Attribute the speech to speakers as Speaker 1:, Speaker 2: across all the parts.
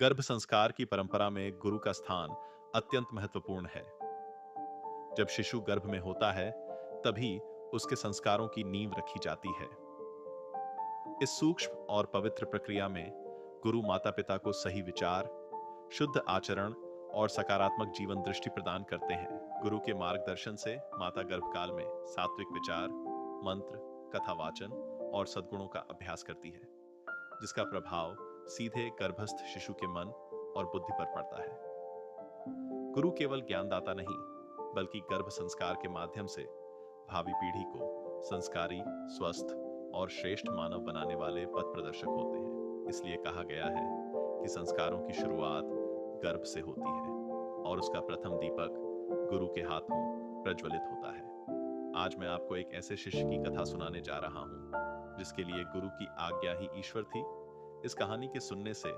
Speaker 1: गर्भ संस्कार की परंपरा में गुरु का स्थान अत्यंत महत्वपूर्ण है। जब शिशु गर्भ में होता है, तभी उसके संस्कारों की नींव रखी जाती है। इस सूक्ष्म और पवित्र प्रक्रिया में गुरु माता-पिता को सही विचार, शुद्ध आचरण और सकारात्मक जीवन दृष्टि प्रदान करते हैं। गुरु के मार्गदर्शन से माता गर्भकाल में सात्विक विचार, मंत्र, कथा वाचन और सद्गुणों का अभ्यास करती है, जिसका प्रभाव सीधे गर्भस्थ शिशु के मन और बुद्धि पर पड़ता है। गुरु केवल ज्ञानदाता नहीं, बल्कि गर्भ संस्कार के माध्यम से भावी पीढ़ी को संस्कारी, स्वस्थ और श्रेष्ठ मानव बनाने वाले पथ प्रदर्शक होते हैं। इसलिए कहा गया है कि संस्कारों की शुरुआत गर्भ से होती है और उसका प्रथम दीपक गुरु के हाथों प्रज्वलित होता है। आज मैं आपको एक ऐसे शिष्य की कथा सुनाने जा रहा हूँ, जिसके लिए गुरु की आज्ञा ही ईश्वर थी। इस कहानी के सुनने से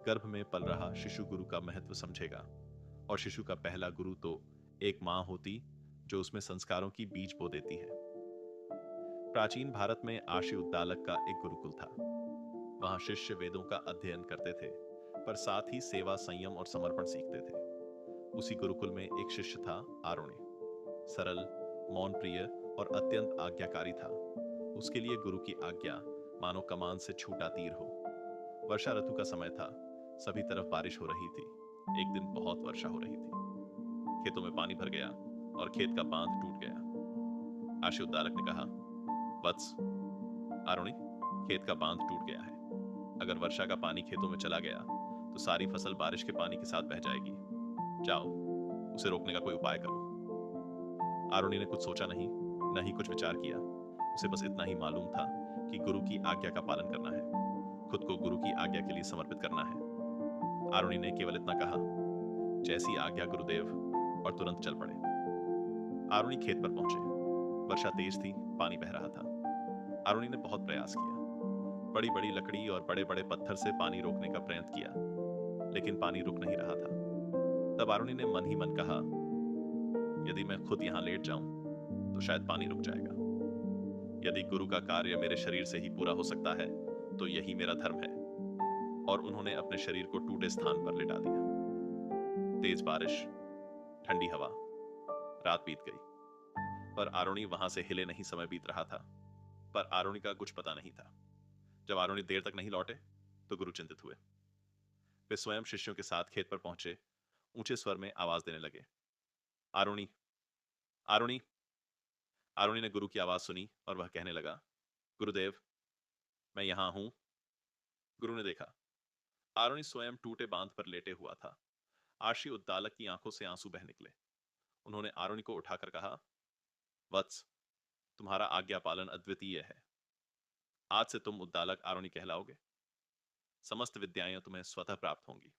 Speaker 1: गर्भ में पल रहा शिशु गुरु का महत्व समझेगा, और शिशु का पहला गुरु तो एक माँ होती, जो उसमें संस्कारों की बीज बो देती है। प्राचीन भारत में आशी उद्दालक का एक गुरुकुल था। वहां शिष्य वेदों का अध्ययन करते थे, पर साथ ही सेवा, संयम और समर्पण सीखते थे। उसी गुरुकुल में एक शिष्य था, आरुणि। सरल, मौन प्रिय और अत्यंत आज्ञाकारी था। उसके लिए गुरु की आज्ञा मानो कमान से छूटा तीर हो। वर्षा ऋतु का समय था। सभी तरफ बारिश हो रही थी। एक दिन बहुत वर्षा हो रही थी। खेतों में पानी भर गया और खेत का बांध टूट गया। आशी उद्दालक ने कहा, वत्स, आरुणि, खेत का बांध टूट गया है। अगर वर्षा का पानी खेतों में चला गया तो सारी फसल बारिश के पानी के साथ बह जाएगी। जाओ, उसे रोकने का कोई उपाय करो। आरुणि ने कुछ सोचा नहीं, न ही कुछ विचार किया। उसे बस इतना ही मालूम था कि गुरु की आज्ञा का पालन करना है, खुद को गुरु की आज्ञा के लिए समर्पित करना है। आरुणि ने केवल इतना कहा, जैसी आज्ञा गुरुदेव, और तुरंत चल पड़े। आरुणि खेत पर पहुंचे। वर्षा तेज थी, पानी बह रहा था। आरुणि ने बहुत प्रयास किया। बड़ी बड़ी लकड़ी और बड़े बड़े पत्थर से पानी रोकने का प्रयत्न किया, लेकिन पानी रुक नहीं रहा था। तब आरुणि ने मन ही मन कहा, यदि मैं खुद यहां लेट जाऊं तो शायद पानी रुक जाएगा। यदि गुरु का कार्य मेरे शरीर से ही पूरा हो सकता है, तो यही मेरा धर्म है। और उन्होंने अपने शरीर को टूटे स्थान पर लिटा दिया। तेज बारिश, ठंडी हवा, रात बीत गई, पर आरुणि वहां से हिले नहीं। समय बीत रहा था, पर आरुणि का कुछ पता नहीं था। जब आरुणि देर तक नहीं लौटे, तो गुरु चिंतित हुए। वे स्वयं शिष्यों के साथ खेत पर पहुंचे। ऊंचे स्वर में आवाज देने लगे, आरुणि, आरुणि। आरुणि ने गुरु की आवाज सुनी और वह कहने लगा, गुरुदेव, मैं यहां हूं। गुरु ने देखा, आरुणि स्वयं टूटे बांध पर लेटे हुआ था। आशी उद्दालक की आंखों से आंसू बह निकले। उन्होंने आरुणि को उठाकर कहा, वत्स, तुम्हारा आज्ञा पालन अद्वितीय है। आज से तुम उद्दालक आरुणि कहलाओगे। समस्त विद्याएं तुम्हें स्वतः प्राप्त होंगी।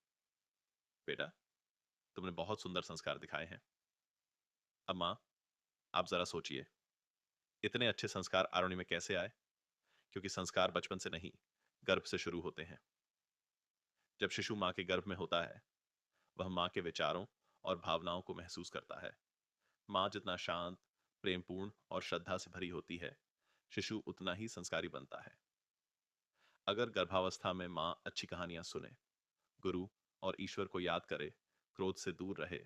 Speaker 1: बेटा, तुमने बहुत सुंदर संस्कार दिखाए हैं। अब मां, आप जरा सोचिए, इतने अच्छे संस्कार आरुणि में कैसे आए? क्योंकि संस्कार बचपन से नहीं, गर्भ से शुरू होते हैं। जब शिशु मां के गर्भ में होता है, वह मां के विचारों और भावनाओं को महसूस करता है। मां जितना शांत, प्रेमपूर्ण और श्रद्धा से भरी होती है, शिशु उतना ही संस्कारी बनता है। अगर गर्भावस्था में मां अच्छी कहानियां सुने, गुरु और ईश्वर को याद करे, क्रोध से दूर रहे,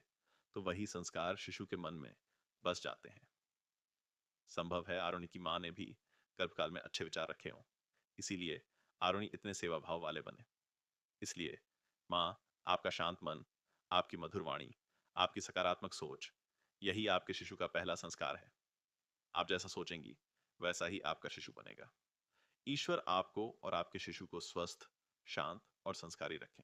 Speaker 1: तो वही संस्कार शिशु के मन में बस जाते हैं। संभव है आरुणि की मां ने भी गर्भकाल में अच्छे विचार रखे हों, इसीलिए आरुणि इतने सेवा भाव वाले बने। इसलिए मां, आपका शांत मन, आपकी मधुर वाणी, आपकी सकारात्मक सोच, यही आपके शिशु का पहला संस्कार है। आप जैसा सोचेंगी, वैसा ही आपका शिशु बनेगा। ईश्वर आपको और आपके शिशु को स्वस्थ, शांत और संस्कारी रखें।